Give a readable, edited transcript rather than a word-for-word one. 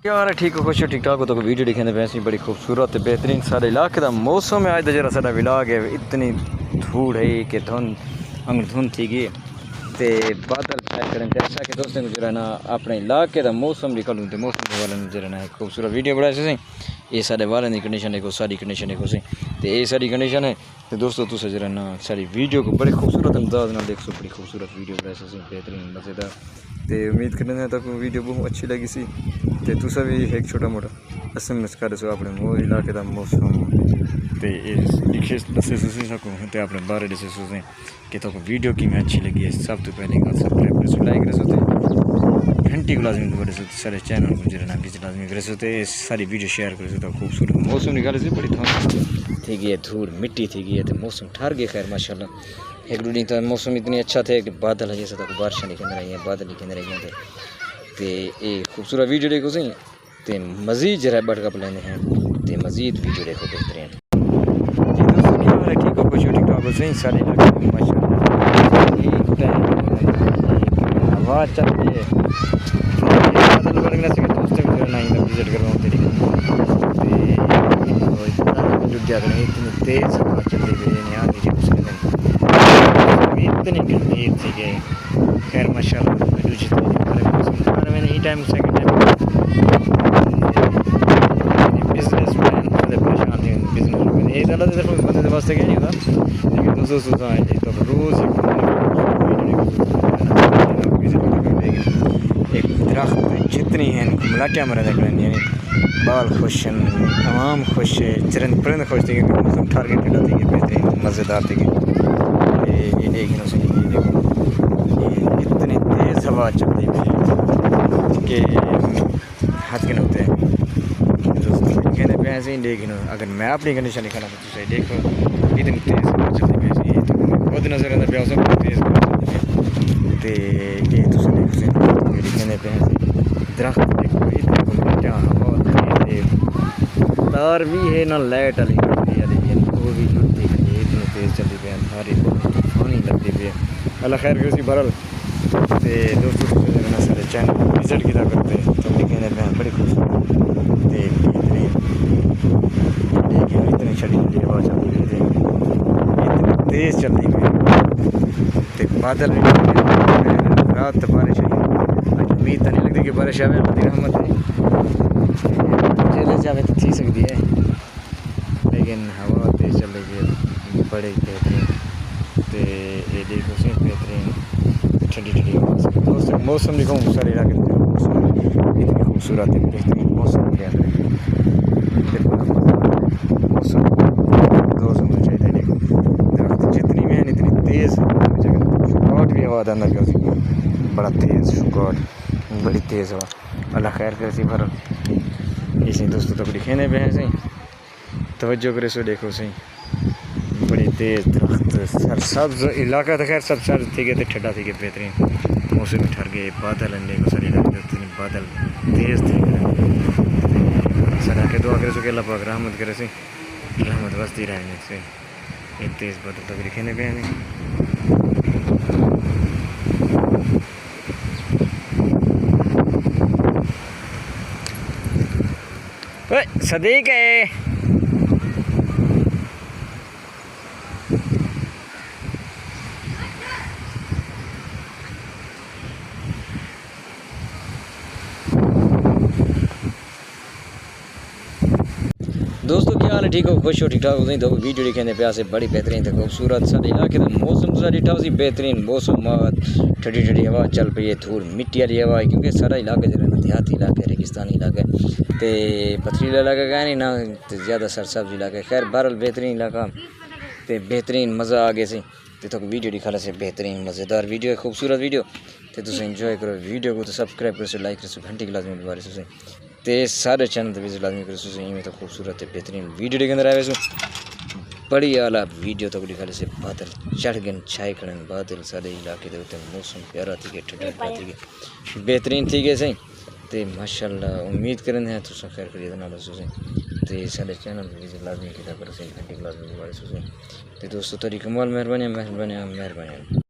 यार ठीक हो खुश हो ठीक ठाक हो तो वीडियो दिखाने पे ऐसी बड़ी खूबसूरत बेहतरीन सारे इलाके का मौसम है। आज जरा सारा विलाग है इतनी धूड़ है कि धुंध थी गई ते बादल पैक करें ऐसा कि दोस्तों को जरा ना अपने इलाके का मौसम निकालूँ तो मौसम के वाले जरा ना खूबसूरत वीडियो बनाए से ये सारे वाले की कंडीशन है को सारी कंडीशन है को सी तो ये सारी कंडीशन है तो दोस्तों तुम जरा ना सारी वीडियो को बड़े खूबसूरत अंदाज ना देख सो बड़ी खूबसूरत वीडियो बनाए से बेहतरीन मज़ेदार तो उम्मीद करने तक वीडियो बहुत अच्छी लगी सी तो तुसा भी एक छोटा मोटा SMS कर सो अपने मोर इलाके का मौसम तो लिखे दसे सको तो अपने बारे दसे सोचें कि तो वीडियो की मैं अच्छी लगी है सब तो पहले गल सब्सक्राइब कर सो लाइक कर सो घंटी को लाजमी कर सो सारे चैनल को जरा ना लाजमी कर सो तो सारी वीडियो शेयर कर सो तो खूबसूरत मौसम निकाले से बड़ी धुंध थी गई है धूल मिट्टी थी गई है तो मौसम ठहर गया खैर माशाल्लाह एक दो दिन तो मौसम इतनी अच्छा थे कि बादल है जैसा तक बारिश निकल रही है बादल निकल रही हैं तो ये खूबसूरत वीडियो देखो सही तो मज़ीद जरा बढ़ कर लेने हैं तो मज़ीद वीडियो देखो बेहतरीन जी दोस्तों क्या हाल है ठीक हो कुछ ठीक ठाक हो सही सारे हवा चल रही है बादल बढ़ने से दोस्तों को जरा नहीं विजिट करवाऊँ तेरी जुट जा रहे इतनी तेज़ हवा चल रही है यहाँ नीचे उसके इतनी गंभीर थी कि खैर माशाल्लाह मैंने ही time second time business man परेशान थे बिजनेस ये ज़्यादा बंदे वास्ते क्या नहीं होता लेकिन दोस्तों सोचा है तो रोज़ एक दरख्त जितनी हैं मलाटियाँ मरा देख रहे यानी बाल खुश हैं तमाम खुश है चरंद परिंद खुश थे मौसम टारगेट टेढ़ा थी बेहतरीन मज़ेदार थी ये देखिए उसे ये देखो ये इतनी तेज़ हवा चल रही है कि हाथ के होते हैं कहने पे ऐसे ही देखिए अगर मैं अपनी कंडीशन लिखाना तो तुझे देखो इतनी तेज़ हवा चल रही है तो खुद नजर आता प्यास बहुत तेज़ तो ये तुझे देखो लिखने पे ऐसे दरख्त देखो इतने हवा तार भी है ना लाइट वाली लेकिन वो भी जुड़ती है इतनी तेज़ चलती पे सारी पानी लगती पे अल्लाह खैर कर उसी भरल तो दोस्तों ना सारे चैनल विजिट किया करते तो लिखने पे बड़ी खूबसूरत इतनी छड़ी छड़ी हवा चलती हुई थी इतनी तेज़ चलती हुई तो बादल रात बारिश आई उम्मीद तो नहीं लगती कि बारिश आवे रहमत चले जावे तो थी सकती है लेकिन हवा तेज़ चल रही है बड़े बेहतरीन तो ये देखो से बेहतरीन ठंडी ठंडी हवा दोस्तों मौसम दिखाऊँ सारे इलाके में इतनी खूबसूरत है बेहतरीन मौसम के अंदर मौसम दोस्तों मुझे चाहिए देखो दरख्त जितनी में इतनी तेज़ शुकाट भी हवा अंदर कर बड़ा तेज़ शुकाट बड़ी तेज़ हवा अल्लाह खैर कर सी भर इसी दोस्तों तक लिखने पे हैं सही तवज्जो करे सो देखो सही बड़ी तेज़ दरख्त सर सब्ज़ इलाका तो खैर सब सर थी गए थे ठंडा थी गए बेहतरीन मौसम में ठहर गए बादल अंडे को सारे बादल तेज़ थे सर आके दुआ करे सो कि अल्लाह पाक रहमत करे से रहमत बसती रहने से ये तेज़ बादल तक लिखने पे हैं सदीक है दोस्तों क्या हाल है ठीक हो खुश हो ठीक ठाक हो तो वीडियो दिखाने पे से बड़ी बेहतरीन तो खूबसूरत सारे इलाके का मौसम सारी सी बेहतरीन मौसम ठंडी ठंडी हवा चल पई है धूल मिट्टी वाली हवा है क्योंकि सारा इलाका जो है देहाती इलाका है रेगिस्तानी इलाका है तो पथरीला इलाका का नहीं ना तो ज़्यादा सरसब्ज इलाका है खैर बहरहाल बेहतरीन इलाका तो बेहतरीन मज़ा आ गया से तो वीडियो दिखा से बेहतरीन मज़ेदार वीडियो है खूबसूरत वीडियो तो तुम इंजॉय करो वीडियो को तो सब्सक्राइब करो लाइक करो घंटी की लाजमी दोबारा से तो सारे चैनल तो विजिट लाजमी करो में तो खूबसूरत है बेहतरीन वीडियो के अंदर आए सो बड़ी आला वीडियो तक दिखा से बादल चढ़ गए छाए खड़े बादल सारे इलाके के मौसम प्यारा थी गए ठंडा थी गए बेहतरीन थी गए सही तो माशाल्लाह उम्मीद करें हैं तो खैर करिए तो सारे चैनल विजिट लाजमी किया करो घंटी लाजमी दोबारा से तो दोस्तों तरीक कमाल मेहरबानी